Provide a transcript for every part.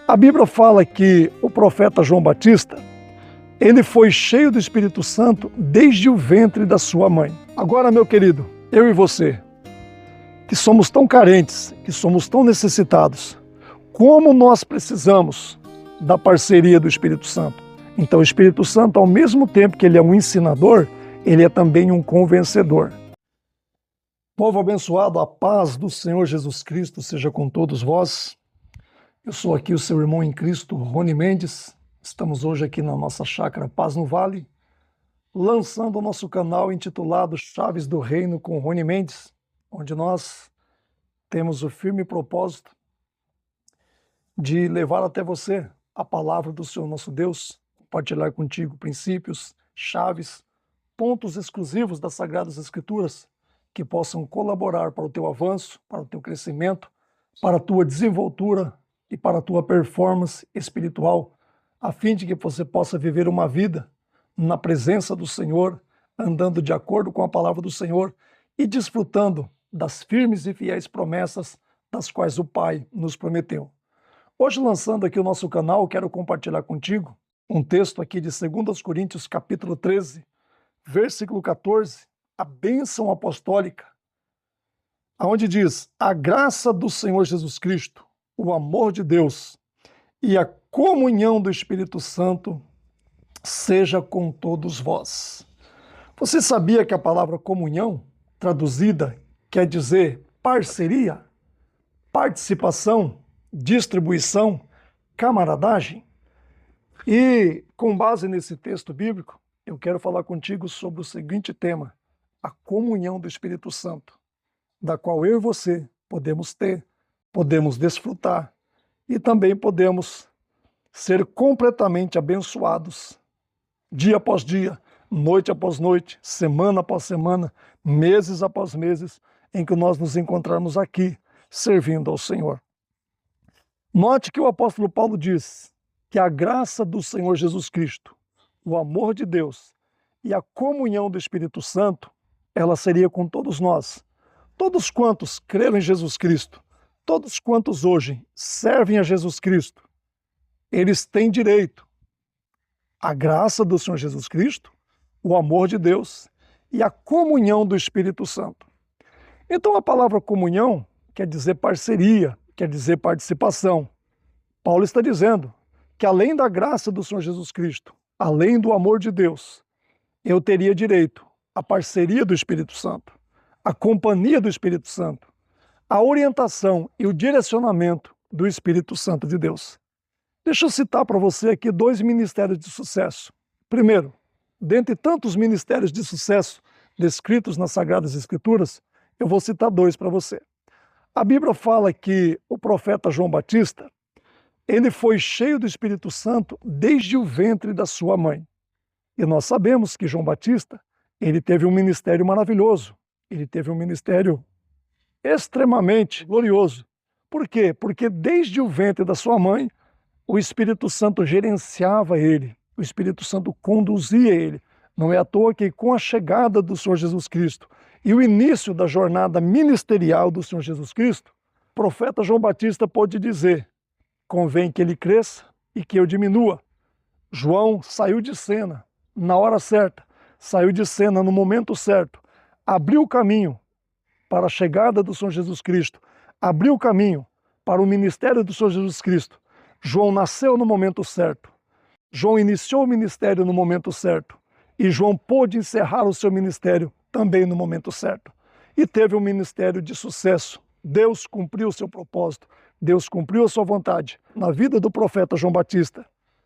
A Bíblia fala que o profeta João Batista, ele foi cheio do Espírito Santo desde o ventre da sua mãe. Agora, meu querido, eu e você, que somos tão carentes, que somos tão necessitados, como nós precisamos da parceria do Espírito Santo. Então, o Espírito Santo, ao mesmo tempo que ele é um ensinador, ele é também um convencedor. Povo abençoado, a paz do Senhor Jesus Cristo seja com todos vós. Eu sou aqui o seu irmão em Cristo, Rony Mendes. Estamos hoje aqui na nossa chácara Paz no Vale, lançando o nosso canal intitulado Chaves do Reino com Rony Mendes, onde nós temos o firme propósito de levar até você a palavra do Senhor nosso Deus, compartilhar contigo princípios, chaves, pontos exclusivos das Sagradas Escrituras que possam colaborar para o teu avanço, para o teu crescimento, para a tua desenvoltura e para a tua performance espiritual, a fim de que você possa viver uma vida na presença do Senhor, andando de acordo com a palavra do Senhor e desfrutando das firmes e fiéis promessas das quais o Pai nos prometeu. Hoje, lançando aqui o nosso canal, quero compartilhar contigo um texto aqui de 2 Coríntios, capítulo 13, versículo 14, a bênção apostólica, onde diz: a graça do Senhor Jesus Cristo, o amor de Deus e a comunhão do Espírito Santo seja com todos vós. Você sabia que a palavra comunhão, traduzida, quer dizer parceria, participação, distribuição, camaradagem? E com base nesse texto bíblico, eu quero falar contigo sobre o seguinte tema: a comunhão do Espírito Santo, da qual eu e você podemos ter, podemos desfrutar e também podemos ser completamente abençoados dia após dia, noite após noite, semana após semana, meses após meses, em que nós nos encontrarmos aqui servindo ao Senhor. Note que o apóstolo Paulo diz que a graça do Senhor Jesus Cristo, o amor de Deus e a comunhão do Espírito Santo, ela seria com todos nós. Todos quantos creram em Jesus Cristo, todos quantos hoje servem a Jesus Cristo, eles têm direito à graça do Senhor Jesus Cristo, o amor de Deus e a comunhão do Espírito Santo. Então a palavra comunhão quer dizer parceria, quer dizer participação. Paulo está dizendo que além da graça do Senhor Jesus Cristo, além do amor de Deus, eu teria direito à parceria do Espírito Santo, à companhia do Espírito Santo, à orientação e o direcionamento do Espírito Santo de Deus. Deixa eu citar para você aqui 2 ministérios de sucesso. Primeiro, dentre tantos ministérios de sucesso descritos nas Sagradas Escrituras, eu vou citar 2 para você. A Bíblia fala que o profeta João Batista, ele foi cheio do Espírito Santo desde o ventre da sua mãe. E nós sabemos que João Batista, ele teve um ministério maravilhoso, ele teve um ministério extremamente glorioso. Por quê? Porque desde o ventre da sua mãe, o Espírito Santo gerenciava ele, o Espírito Santo conduzia ele. Não é à toa que com a chegada do Senhor Jesus Cristo e o início da jornada ministerial do Senhor Jesus Cristo, o profeta João Batista pôde dizer: convém que ele cresça e que eu diminua. João saiu de cena na hora certa, saiu de cena no momento certo, abriu o caminho para a chegada do Senhor Jesus Cristo, abriu o caminho para o ministério do Senhor Jesus Cristo. João nasceu no momento certo, João iniciou o ministério no momento certo e João pôde encerrar o seu ministério também no momento certo. E teve um ministério de sucesso. Deus cumpriu o seu propósito, Deus cumpriu a sua vontade na vida do profeta João Batista,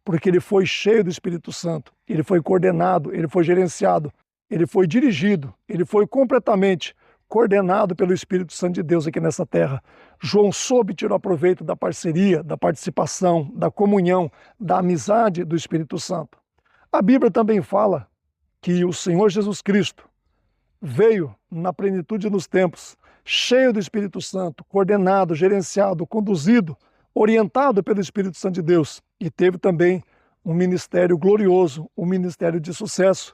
porque ele foi cheio do Espírito Santo, ele foi coordenado, ele foi gerenciado, ele foi dirigido, ele foi completamente coordenado pelo Espírito Santo de Deus aqui nessa terra. João soube tirar proveito da parceria, da participação, da comunhão, da amizade do Espírito Santo. A Bíblia também fala que o Senhor Jesus Cristo veio na plenitude dos tempos, cheio do Espírito Santo, coordenado, gerenciado, conduzido, orientado pelo Espírito Santo de Deus, e teve também um ministério glorioso, um ministério de sucesso,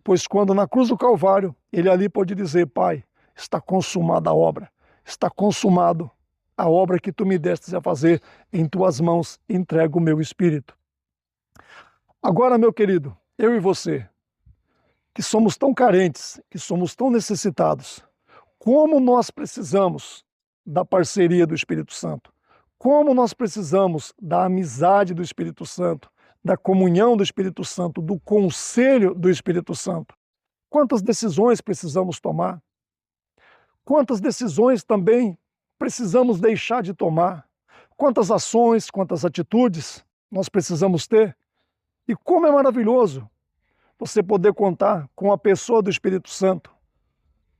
pois quando na cruz do Calvário, ele ali pôde dizer: Pai, está consumada a obra, está consumado a obra que tu me destes a fazer, em tuas mãos entrego o meu espírito. Agora, meu querido, eu e você, que somos tão carentes, que somos tão necessitados, como nós precisamos da parceria do Espírito Santo, como nós precisamos da amizade do Espírito Santo, da comunhão do Espírito Santo, do conselho do Espírito Santo. Quantas decisões precisamos tomar? Quantas decisões também precisamos deixar de tomar? Quantas ações, quantas atitudes nós precisamos ter? E como é maravilhoso você poder contar com a pessoa do Espírito Santo,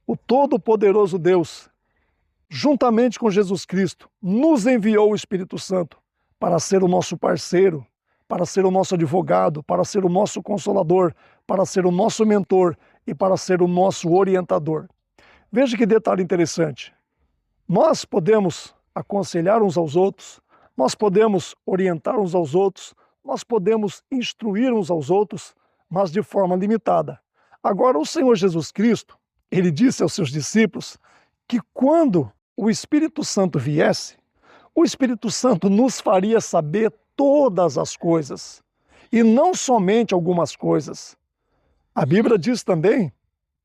o Todo-Poderoso Deus, juntamente com Jesus Cristo, nos enviou o Espírito Santo para ser o nosso parceiro, para ser o nosso advogado, para ser o nosso consolador, para ser o nosso mentor e para ser o nosso orientador. Veja que detalhe interessante. Nós podemos aconselhar uns aos outros, nós podemos orientar uns aos outros, nós podemos instruir uns aos outros, mas de forma limitada. Agora, o Senhor Jesus Cristo, ele disse aos seus discípulos que quando o Espírito Santo viesse, o Espírito Santo nos faria saber todas as coisas, e não somente algumas coisas. A Bíblia diz também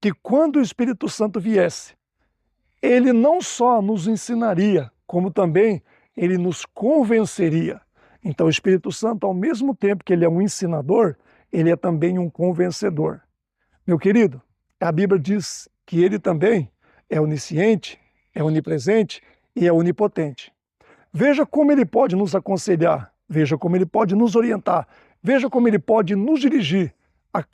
que quando o Espírito Santo viesse, ele não só nos ensinaria, como também ele nos convenceria. Então o Espírito Santo, ao mesmo tempo que ele é um ensinador, ele é também um convencedor. Meu querido, a Bíblia diz que ele também é onisciente, é onipresente e é onipotente. Veja como ele pode nos aconselhar, veja como ele pode nos orientar, veja como ele pode nos dirigir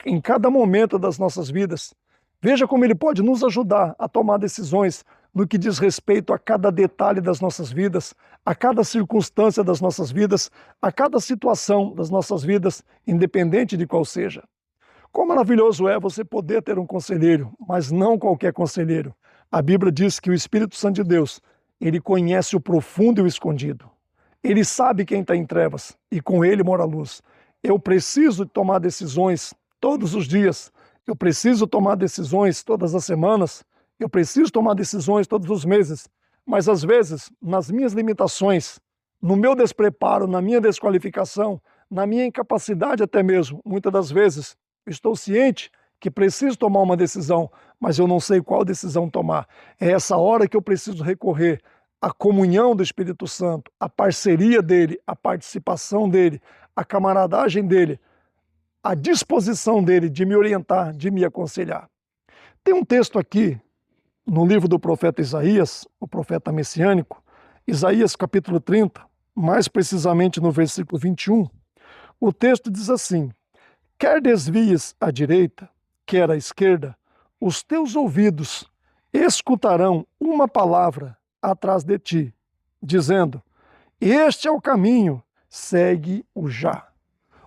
em cada momento das nossas vidas. Veja como ele pode nos ajudar a tomar decisões no que diz respeito a cada detalhe das nossas vidas, a cada circunstância das nossas vidas, a cada situação das nossas vidas, independente de qual seja. Quão maravilhoso é você poder ter um conselheiro, mas não qualquer conselheiro. A Bíblia diz que o Espírito Santo de Deus, ele conhece o profundo e o escondido. Ele sabe quem está em trevas e com ele mora a luz. Eu preciso tomar decisões todos os dias. Eu preciso tomar decisões todas as semanas. Eu preciso tomar decisões todos os meses. Mas às vezes, nas minhas limitações, no meu despreparo, na minha desqualificação, na minha incapacidade até mesmo, muitas das vezes, estou ciente que preciso tomar uma decisão, mas eu não sei qual decisão tomar. É essa hora que eu preciso recorrer à comunhão do Espírito Santo, à parceria dele, à participação dele, à camaradagem dele, à disposição dele de me orientar, de me aconselhar. Tem um texto aqui no livro do profeta Isaías, o profeta messiânico, Isaías capítulo 30, mais precisamente no versículo 21, o texto diz assim: quer desvies à direita, quer à esquerda, os teus ouvidos escutarão uma palavra atrás de ti, dizendo: este é o caminho, segue-o já.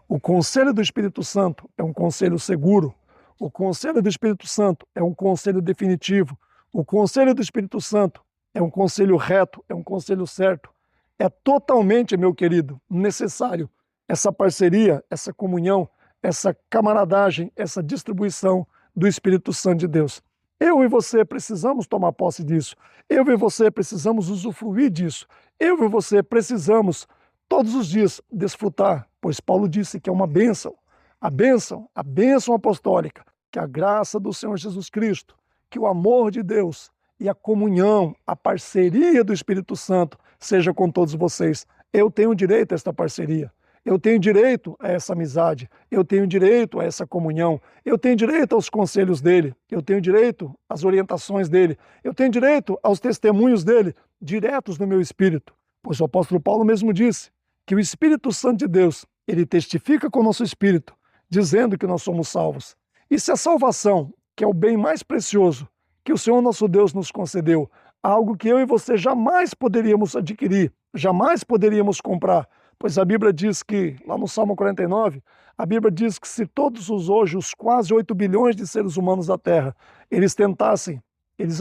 O conselho do Espírito Santo é um conselho seguro. O conselho do Espírito Santo é um conselho definitivo. O conselho do Espírito Santo é um conselho reto, é um conselho certo. É totalmente, meu querido, necessário essa parceria, essa comunhão, essa camaradagem, essa distribuição do Espírito Santo de Deus. Eu e você precisamos tomar posse disso. Eu e você precisamos usufruir disso. Eu e você precisamos todos os dias desfrutar, pois Paulo disse que é uma bênção. A bênção apostólica, que a graça do Senhor Jesus Cristo, que o amor de Deus e a comunhão, a parceria do Espírito Santo seja com todos vocês. Eu tenho direito a esta parceria. Eu tenho direito a essa amizade, eu tenho direito a essa comunhão, eu tenho direito aos conselhos dele, eu tenho direito às orientações dele, eu tenho direito aos testemunhos dele, diretos no meu espírito. Pois o apóstolo Paulo mesmo disse que o Espírito Santo de Deus, ele testifica com o nosso espírito, dizendo que nós somos salvos. E se a salvação, que é o bem mais precioso que o Senhor nosso Deus nos concedeu, algo que eu e você jamais poderíamos adquirir, jamais poderíamos comprar, pois a Bíblia diz que, lá no Salmo 49, a Bíblia diz que se todos os quase 8 bilhões de seres humanos da Terra, eles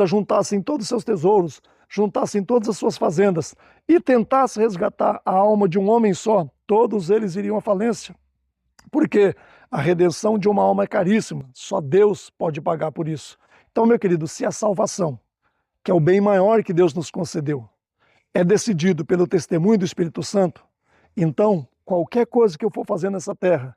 ajuntassem todos os seus tesouros, juntassem todas as suas fazendas e tentassem resgatar a alma de um homem só, todos eles iriam à falência. Porque a redenção de uma alma é caríssima, só Deus pode pagar por isso. Então, meu querido, se a salvação, que é o bem maior que Deus nos concedeu, é decidido pelo testemunho do Espírito Santo, então qualquer coisa que eu for fazer nessa terra,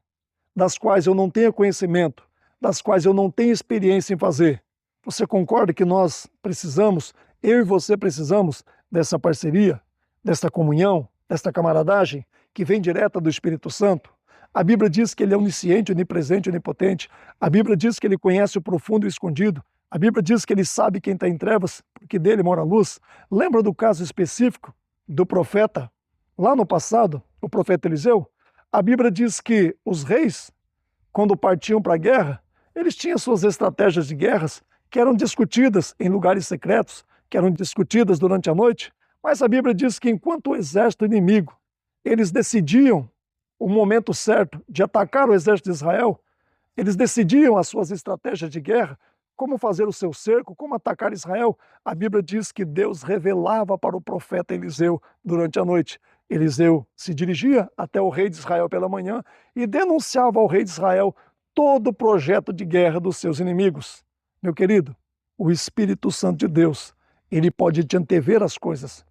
das quais eu não tenha conhecimento, das quais eu não tenho experiência em fazer, você concorda que nós precisamos, eu e você precisamos dessa parceria, dessa comunhão, desta camaradagem que vem direta do Espírito Santo? A Bíblia diz que ele é onisciente, onipresente, onipotente. A Bíblia diz que ele conhece o profundo e o escondido. A Bíblia diz que ele sabe quem está em trevas, porque dele mora a luz. Lembra do caso específico do profeta, lá no passado, o profeta Eliseu? A Bíblia diz que os reis, quando partiam para a guerra, eles tinham suas estratégias de guerras que eram discutidas em lugares secretos, que eram discutidas durante a noite, mas a Bíblia diz que enquanto o exército inimigo, eles decidiam o momento certo de atacar o exército de Israel, eles decidiam as suas estratégias de guerra, como fazer o seu cerco, como atacar Israel. A Bíblia diz que Deus revelava para o profeta Eliseu durante a noite. Eliseu se dirigia até o rei de Israel pela manhã e denunciava ao rei de Israel todo o projeto de guerra dos seus inimigos. Meu querido, o Espírito Santo de Deus, ele pode te antever as coisas,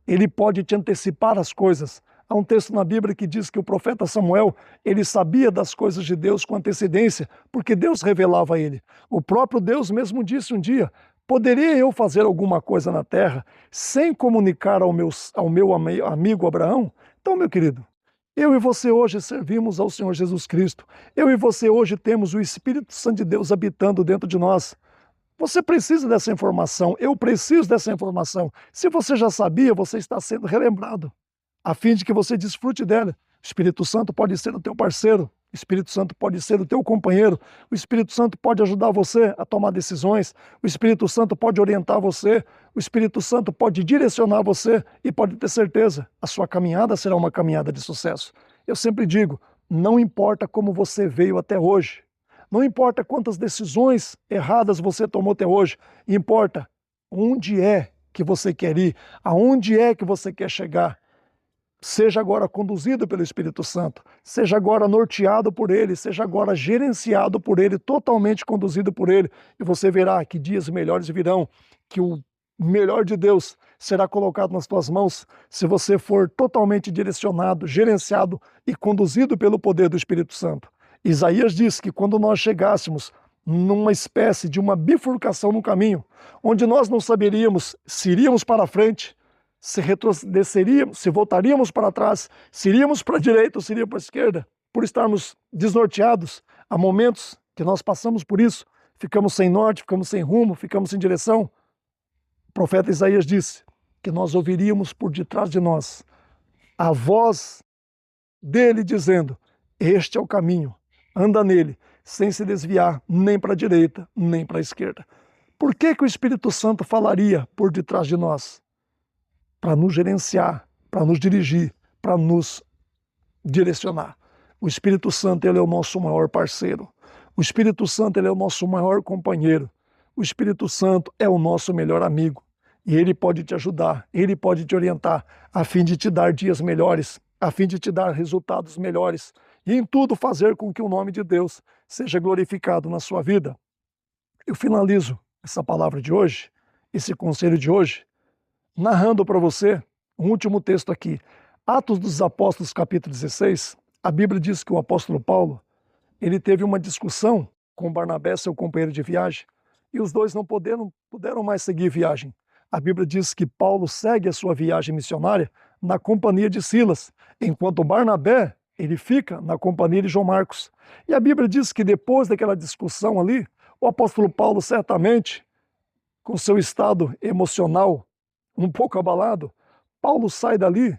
ele pode te antecipar as coisas. Há um texto na Bíblia que diz que o profeta Samuel, ele sabia das coisas de Deus com antecedência, porque Deus revelava a ele. O próprio Deus mesmo disse um dia: poderia eu fazer alguma coisa na terra sem comunicar ao meu amigo Abraão? Então, meu querido, eu e você hoje servimos ao Senhor Jesus Cristo. Eu e você hoje temos o Espírito Santo de Deus habitando dentro de nós. Você precisa dessa informação, eu preciso dessa informação. Se você já sabia, você está sendo relembrado, a fim de que você desfrute dela. O Espírito Santo pode ser o teu parceiro, o Espírito Santo pode ser o teu companheiro, o Espírito Santo pode ajudar você a tomar decisões, o Espírito Santo pode orientar você, o Espírito Santo pode direcionar você e pode ter certeza, a sua caminhada será uma caminhada de sucesso. Eu sempre digo, não importa como você veio até hoje, não importa quantas decisões erradas você tomou até hoje, importa onde é que você quer ir, aonde é que você quer chegar. Seja agora conduzido pelo Espírito Santo, seja agora norteado por Ele, seja agora gerenciado por Ele, totalmente conduzido por Ele, e você verá que dias melhores virão, que o melhor de Deus será colocado nas tuas mãos, se você for totalmente direcionado, gerenciado e conduzido pelo poder do Espírito Santo. Isaías diz que quando nós chegássemos numa espécie de uma bifurcação no caminho, onde nós não saberíamos se iríamos para frente, se retrocederíamos, se voltaríamos para trás, se iríamos para a direita ou se iríamos para a esquerda, por estarmos desnorteados. Há momentos que nós passamos por isso, ficamos sem norte, ficamos sem rumo, ficamos sem direção. O profeta Isaías disse que nós ouviríamos por detrás de nós a voz dele dizendo: este é o caminho, anda nele, sem se desviar nem para a direita, nem para a esquerda. Por que o Espírito Santo falaria por detrás de nós? Para nos gerenciar, para nos dirigir, para nos direcionar. O Espírito Santo, ele é o nosso maior parceiro. O Espírito Santo, ele é o nosso maior companheiro. O Espírito Santo é o nosso melhor amigo. E ele pode te ajudar, ele pode te orientar, a fim de te dar dias melhores, a fim de te dar resultados melhores, e em tudo fazer com que o nome de Deus seja glorificado na sua vida. Eu finalizo essa palavra de hoje, esse conselho de hoje, narrando para você um último texto aqui. Atos dos Apóstolos, capítulo 16, a Bíblia diz que o apóstolo Paulo, ele teve uma discussão com Barnabé, seu companheiro de viagem, e os dois não puderam mais seguir viagem. A Bíblia diz que Paulo segue a sua viagem missionária na companhia de Silas, enquanto Barnabé, ele fica na companhia de João Marcos. E a Bíblia diz que depois daquela discussão ali, o apóstolo Paulo certamente, com seu estado emocional um pouco abalado, Paulo sai dali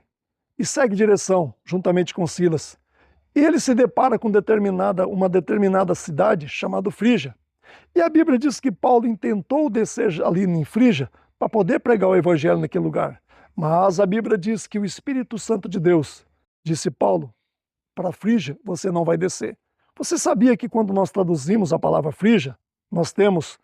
e segue direção, juntamente com Silas. E ele se depara com uma determinada cidade chamada Frígia. E a Bíblia diz que Paulo intentou descer ali em Frígia para poder pregar o evangelho naquele lugar. Mas a Bíblia diz que o Espírito Santo de Deus disse: Paulo, para Frígia você não vai descer. Você sabia que quando nós traduzimos a palavra Frígia, nós temos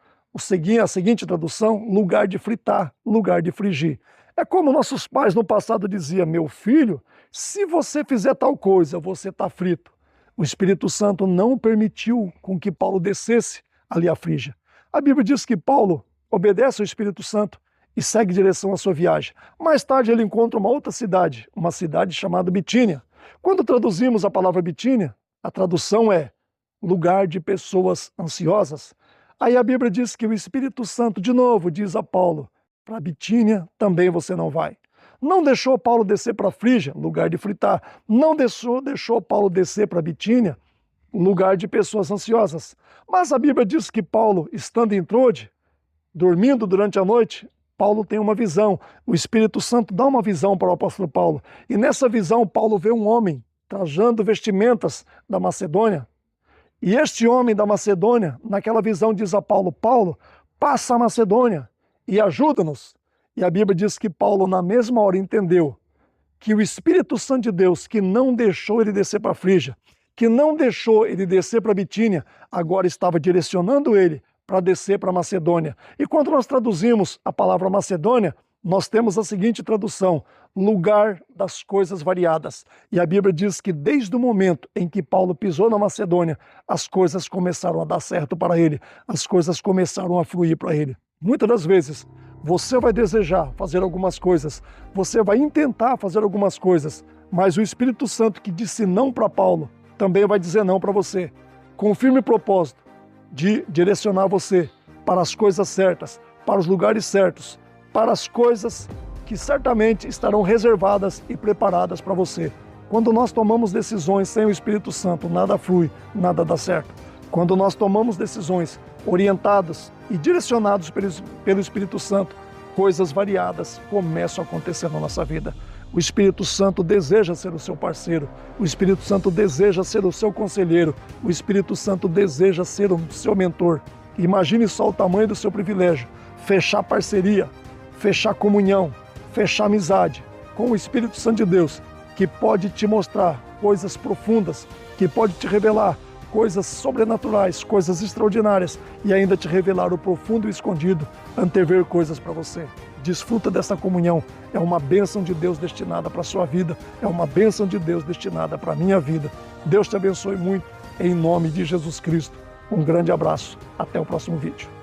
a seguinte tradução: lugar de fritar, lugar de frigir. É como nossos pais no passado diziam: meu filho, se você fizer tal coisa, você está frito. O Espírito Santo não permitiu com que Paulo descesse ali a Frígia. A Bíblia diz que Paulo obedece ao Espírito Santo e segue em direção à sua viagem. Mais tarde ele encontra uma outra cidade, uma cidade chamada Bitínia. Quando traduzimos a palavra Bitínia, a tradução é lugar de pessoas ansiosas. Aí a Bíblia diz que o Espírito Santo, de novo, diz a Paulo, para Bitínia também você não vai. Não deixou Paulo descer para Frígia, lugar de fritar. Não deixou Paulo descer para Bitínia, lugar de pessoas ansiosas. Mas a Bíblia diz que Paulo, estando em Trode, dormindo durante a noite, Paulo tem uma visão. O Espírito Santo dá uma visão para o apóstolo Paulo. E nessa visão, Paulo vê um homem trajando vestimentas da Macedônia. E este homem da Macedônia, naquela visão, diz a Paulo, Paulo, passa a Macedônia e ajuda-nos. E a Bíblia diz que Paulo, na mesma hora, entendeu que o Espírito Santo de Deus, que não deixou ele descer para a Frígia, que não deixou ele descer para a Bitínia, agora estava direcionando ele para descer para a Macedônia. E quando nós traduzimos a palavra Macedônia, nós temos a seguinte tradução, lugar das coisas variadas. E a Bíblia diz que desde o momento em que Paulo pisou na Macedônia, as coisas começaram a dar certo para ele, as coisas começaram a fluir para ele. Muitas das vezes, você vai desejar fazer algumas coisas, você vai intentar fazer algumas coisas, mas o Espírito Santo que disse não para Paulo, também vai dizer não para você, com o firme propósito de direcionar você para as coisas certas, para os lugares certos, para as coisas que certamente estarão reservadas e preparadas para você. Quando nós tomamos decisões sem o Espírito Santo, nada flui, nada dá certo. Quando nós tomamos decisões orientadas e direcionadas pelo Espírito Santo, coisas variadas começam a acontecer na nossa vida. O Espírito Santo deseja ser o seu parceiro, o Espírito Santo deseja ser o seu conselheiro, o Espírito Santo deseja ser o seu mentor. Imagine só o tamanho do seu privilégio, fechar parceria, fechar comunhão, fechar amizade com o Espírito Santo de Deus, que pode te mostrar coisas profundas, que pode te revelar coisas sobrenaturais, coisas extraordinárias e ainda te revelar o profundo e escondido, antever coisas para você. Desfruta dessa comunhão, é uma bênção de Deus destinada para a sua vida, é uma bênção de Deus destinada para a minha vida. Deus te abençoe muito, em nome de Jesus Cristo. Um grande abraço, até o próximo vídeo.